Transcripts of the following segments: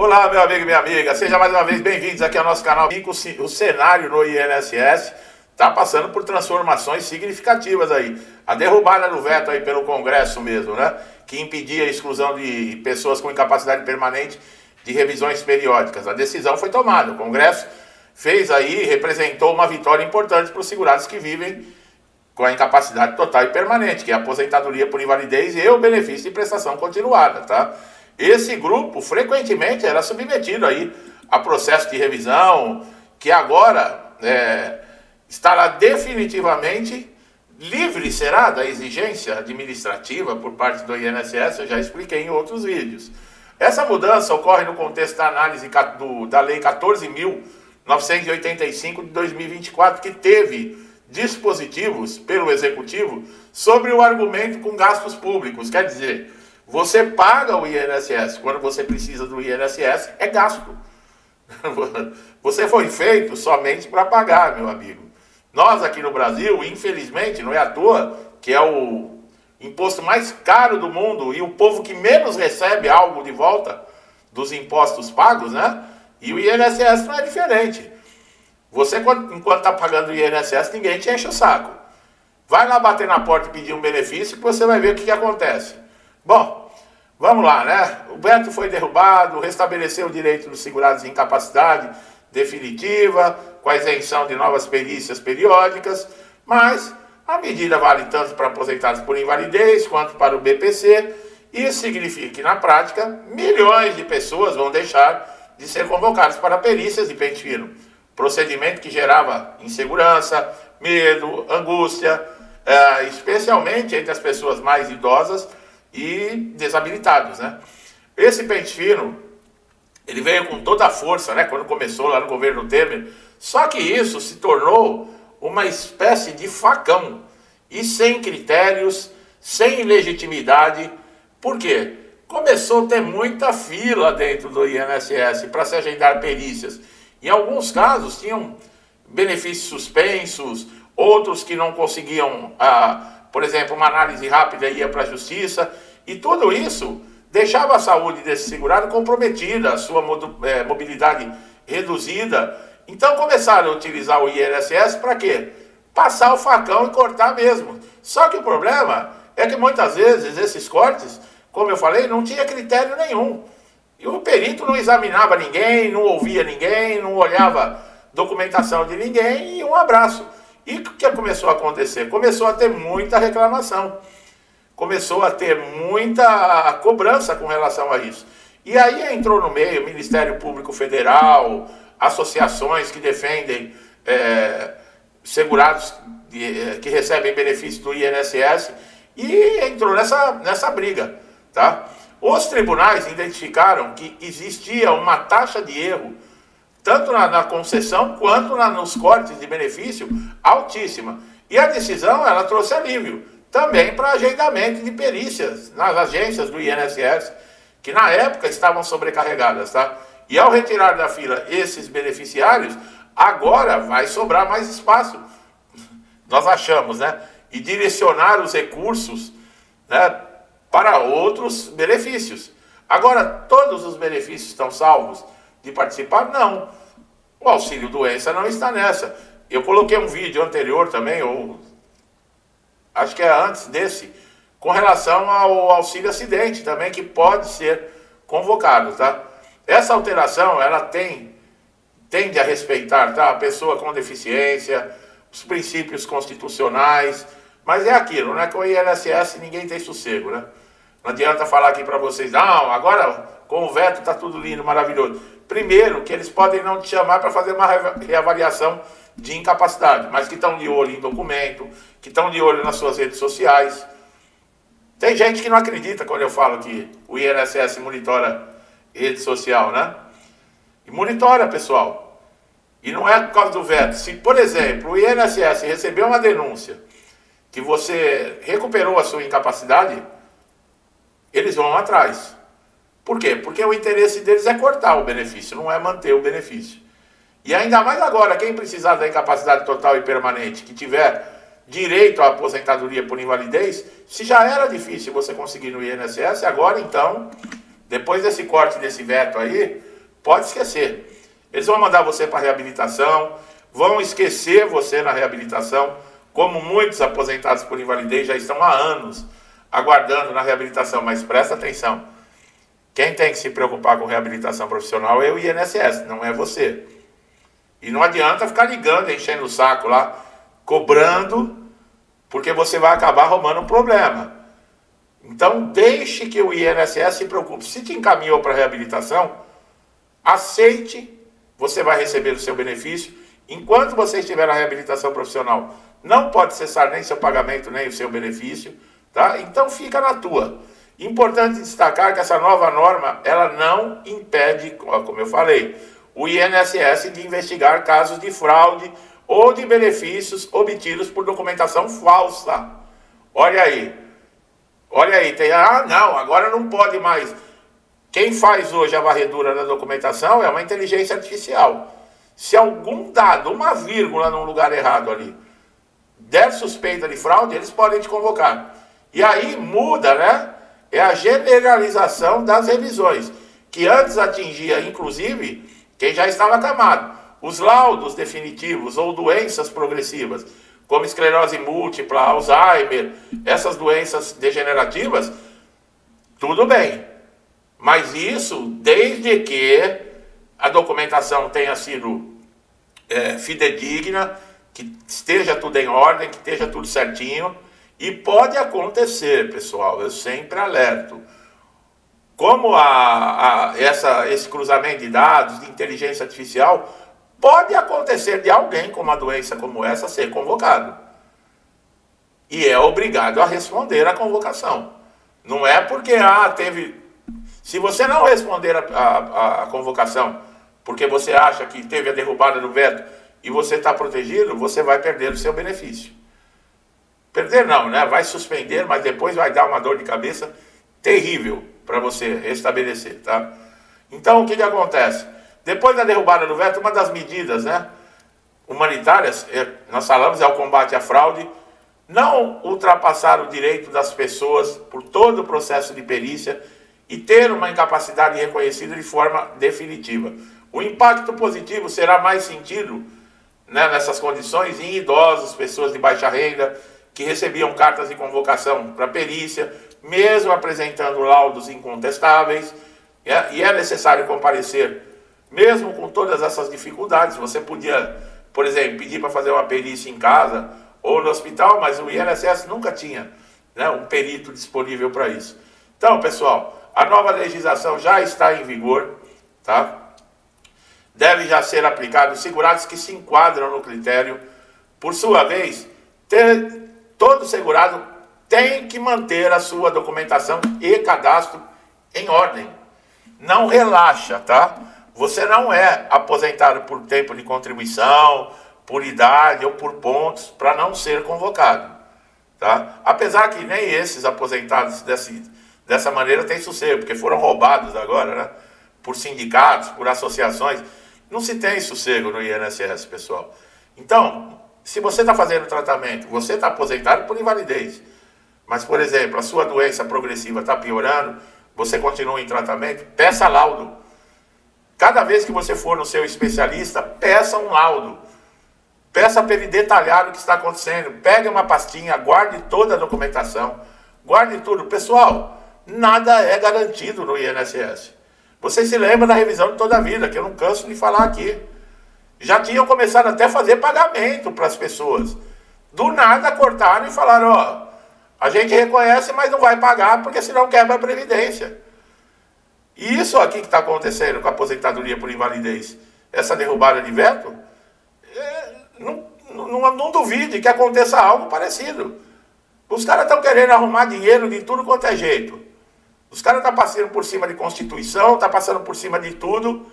Olá, meu amigo e minha amiga, sejam mais uma vez bem-vindos aqui ao nosso canal. O cenário no INSS está passando por transformações significativas aí. A derrubada do veto aí pelo Congresso mesmo, né? Que impedia a exclusão de pessoas com incapacidade permanente de revisões periódicas. A decisão foi tomada. O Congresso fez aí, representou uma vitória importante para os segurados que vivem com a incapacidade total e permanente, que é a aposentadoria por invalidez e o benefício de prestação continuada, tá? Esse grupo frequentemente era submetido aí a processo de revisão, que agora estará definitivamente livre, será, da exigência administrativa por parte do INSS, eu já expliquei em outros vídeos. Essa mudança ocorre no contexto da análise da Lei 14.985 de 2024, que teve dispositivos pelo Executivo sobre o argumento com gastos públicos, quer dizer, você paga o INSS, quando você precisa do INSS, é gasto. Você foi feito somente para pagar, meu amigo. Nós aqui no Brasil, infelizmente, não é à toa, que é o imposto mais caro do mundo e o povo que menos recebe algo de volta dos impostos pagos, né? E o INSS não é diferente. Você, enquanto está pagando o INSS, ninguém te enche o saco. Vai lá bater na porta e pedir um benefício que você vai ver o que acontece. Bom, vamos lá, né? O veto foi derrubado, restabeleceu o direito dos segurados de incapacidade definitiva, com a isenção de novas perícias periódicas, mas a medida vale tanto para aposentados por invalidez quanto para o BPC. Isso significa que, na prática, milhões de pessoas vão deixar de ser convocadas para perícias de pente fino. Procedimento que gerava insegurança, medo, angústia, especialmente entre as pessoas mais idosas e desabilitados, né? Esse pente fino, ele veio com toda a força, né, quando começou lá no governo Temer, só que isso se tornou uma espécie de facão, e sem critérios, sem legitimidade. Por quê? Começou a ter muita fila dentro do INSS para se agendar perícias. Em alguns casos tinham benefícios suspensos, outros que não conseguiam, por exemplo, uma análise rápida ia para a justiça, e tudo isso deixava a saúde desse segurado comprometida, a sua mobilidade reduzida. Então começaram a utilizar o INSS para quê? Passar o facão e cortar mesmo. Só que o problema é que muitas vezes esses cortes, como eu falei, não tinha critério nenhum. E o perito não examinava ninguém, não ouvia ninguém, não olhava documentação de ninguém, e um abraço. E o que começou a acontecer? Começou a ter muita reclamação. Começou a ter muita cobrança com relação a isso. E aí entrou no meio o Ministério Público Federal, associações que defendem segurados que recebem benefícios do INSS, e entrou nessa briga, tá? Os tribunais identificaram que existia uma taxa de erro, tanto na concessão quanto nos cortes de benefício, altíssima. E a decisão, ela trouxe alívio, também para agendamento de perícias nas agências do INSS, que na época estavam sobrecarregadas, tá? E ao retirar da fila esses beneficiários, agora vai sobrar mais espaço, nós achamos, né? E direcionar os recursos, né, para outros benefícios. Agora, todos os benefícios estão salvos de participar? Não. O auxílio-doença não está nessa. Eu coloquei um vídeo anterior também, ou acho que é antes desse, com relação ao auxílio-acidente também, que pode ser convocado, tá? Essa alteração, ela tende a respeitar, tá, a pessoa com deficiência, os princípios constitucionais, mas é aquilo, né? Com o INSS ninguém tem sossego, né? Não adianta falar aqui para vocês, não, agora com o veto tá tudo lindo, maravilhoso. Primeiro, que eles podem não te chamar para fazer uma reavaliação de incapacidade, mas que estão de olho em documento, que estão de olho nas suas redes sociais. Tem gente que não acredita quando eu falo que o INSS monitora rede social, né? E monitora, pessoal. E não é por causa do veto. Se, por exemplo, o INSS recebeu uma denúncia que você recuperou a sua incapacidade, eles vão atrás. Por quê? Porque o interesse deles é cortar o benefício, não é manter o benefício. E ainda mais agora, quem precisar da incapacidade total e permanente, que tiver direito à aposentadoria por invalidez, se já era difícil você conseguir no INSS, agora então, depois desse corte desse veto aí, pode esquecer. Eles vão mandar você para reabilitação, vão esquecer você na reabilitação, como muitos aposentados por invalidez já estão há anos aguardando na reabilitação. Mas presta atenção, quem tem que se preocupar com reabilitação profissional é o INSS, não é você. E não adianta ficar ligando, enchendo o saco lá, cobrando, porque você vai acabar arrumando um problema. Então deixe que o INSS se preocupe. Se te encaminhou para reabilitação, aceite, você vai receber o seu benefício. Enquanto você estiver na reabilitação profissional, não pode cessar nem seu pagamento, nem o seu benefício, tá? Então fica na tua. Importante destacar que essa nova norma, ela não impede, como eu falei, o INSS de investigar casos de fraude ou de benefícios obtidos por documentação falsa. Olha aí, tem, não, agora não pode mais. Quem faz hoje a varredura da documentação é uma inteligência artificial. Se algum dado, uma vírgula num lugar errado ali, der suspeita de fraude, eles podem te convocar. E aí muda, né? É a generalização das revisões, que antes atingia, inclusive, quem já estava acamado. Os laudos definitivos ou doenças progressivas, como esclerose múltipla, Alzheimer, essas doenças degenerativas, tudo bem. Mas isso desde que a documentação tenha sido fidedigna, que esteja tudo em ordem, que esteja tudo certinho. E pode acontecer, pessoal, eu sempre alerto. Como esse cruzamento de dados, de inteligência artificial, pode acontecer de alguém com uma doença como essa ser convocado. E é obrigado a responder à convocação. Não é porque teve... Se você não responder a convocação porque você acha que teve a derrubada do veto e você está protegido, você vai perder o seu benefício. Perder não, né? Vai suspender, mas depois vai dar uma dor de cabeça terrível para você restabelecer, tá? Então, o que acontece? Depois da derrubada do veto, uma das medidas, né, humanitárias, nós falamos, é o combate à fraude, não ultrapassar o direito das pessoas por todo o processo de perícia e ter uma incapacidade reconhecida de forma definitiva. O impacto positivo será mais sentido, né, nessas condições em idosos, pessoas de baixa renda, que recebiam cartas de convocação para perícia, mesmo apresentando laudos incontestáveis, e é necessário comparecer, mesmo com todas essas dificuldades. Você podia, por exemplo, pedir para fazer uma perícia em casa ou no hospital, mas o INSS nunca tinha, né, um perito disponível para isso. Então, pessoal, a nova legislação já está em vigor, tá? Deve já ser aplicado. Os segurados que se enquadram no critério, por sua vez, todo segurado tem que manter a sua documentação e cadastro em ordem. Não relaxa, tá? Você não é aposentado por tempo de contribuição, por idade ou por pontos para não ser convocado, tá? Apesar que nem esses aposentados dessa maneira têm sossego, porque foram roubados agora, né? Por sindicatos, por associações. Não se tem sossego no INSS, pessoal. Então, se você está fazendo tratamento, você está aposentado por invalidez, mas, por exemplo, a sua doença progressiva está piorando, você continua em tratamento, peça laudo. Cada vez que você for no seu especialista, peça um laudo. Peça para ele detalhar o que está acontecendo. Pegue uma pastinha, guarde toda a documentação, guarde tudo. Pessoal, nada é garantido no INSS. Vocês se lembram da revisão de toda a vida, que eu não canso de falar aqui. Já tinham começado até a fazer pagamento para as pessoas. Do nada cortaram e falaram, a gente reconhece, mas não vai pagar, porque senão quebra a Previdência. E isso aqui que está acontecendo com a aposentadoria por invalidez, essa derrubada de veto, não duvide que aconteça algo parecido. Os caras estão querendo arrumar dinheiro de tudo quanto é jeito. Os caras estão passando por cima de Constituição, estão passando por cima de tudo,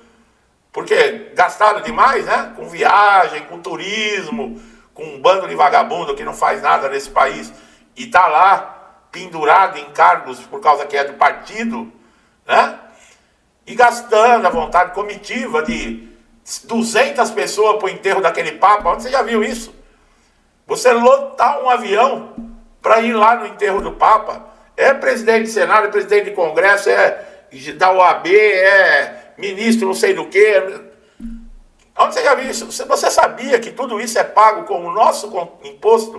porque gastaram demais, né? Com viagem, com turismo, com um bando de vagabundo que não faz nada nesse país e está lá pendurado em cargos por causa que é do partido, né? E gastando à vontade comitiva de 200 pessoas para o enterro daquele Papa. Onde você já viu isso? Você lotar um avião para ir lá no enterro do Papa. É presidente de Senado, é presidente de Congresso, é da OAB, é ministro não sei do que. Onde você já viu isso? Você sabia que tudo isso é pago com o nosso imposto?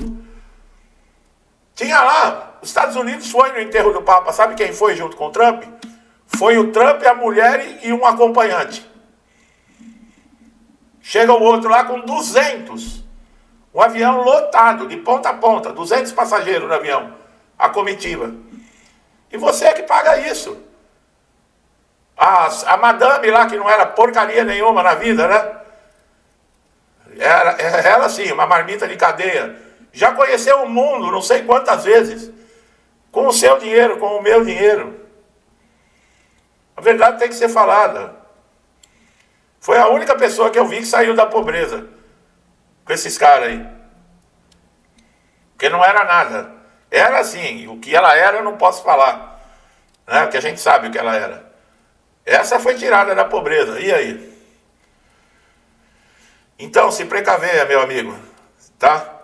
Tinha lá, os Estados Unidos foi no enterro do Papa, sabe quem foi junto com o Trump? Foi o Trump, a mulher e um acompanhante. Chega o outro lá com 200. Um avião lotado, de ponta a ponta, 200 passageiros no avião, a comitiva. E você é que paga isso. A madame lá, que não era porcaria nenhuma na vida, né? Ela sim, uma marmita de cadeia. Já conheceu o mundo não sei quantas vezes. Com o seu dinheiro, com o meu dinheiro. A verdade tem que ser falada. Foi a única pessoa que eu vi que saiu da pobreza. Com esses caras aí. Porque não era nada. Era assim, o que ela era eu não posso falar. Né? Porque a gente sabe o que ela era. Essa foi tirada da pobreza. E aí? Então, se precaveia, meu amigo. Tá?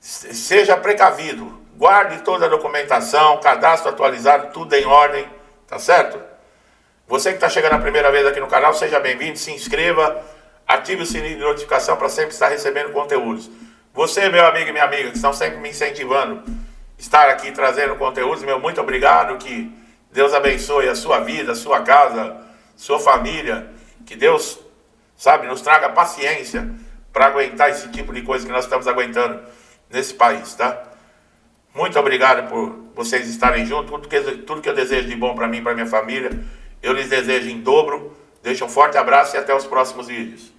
Seja precavido. Guarde toda a documentação, cadastro atualizado, tudo em ordem. Tá certo? Você que está chegando a primeira vez aqui no canal, seja bem-vindo, se inscreva, ative o sininho de notificação para sempre estar recebendo conteúdos. Você, meu amigo e minha amiga, que estão sempre me incentivando a estar aqui trazendo conteúdos, meu muito obrigado, que Deus abençoe a sua vida, a sua casa, sua família, que Deus, sabe, nos traga paciência para aguentar esse tipo de coisa que nós estamos aguentando nesse país, tá? Muito obrigado por vocês estarem juntos, tudo que eu desejo de bom para mim e para minha família, eu lhes desejo em dobro. Deixo um forte abraço e até os próximos vídeos.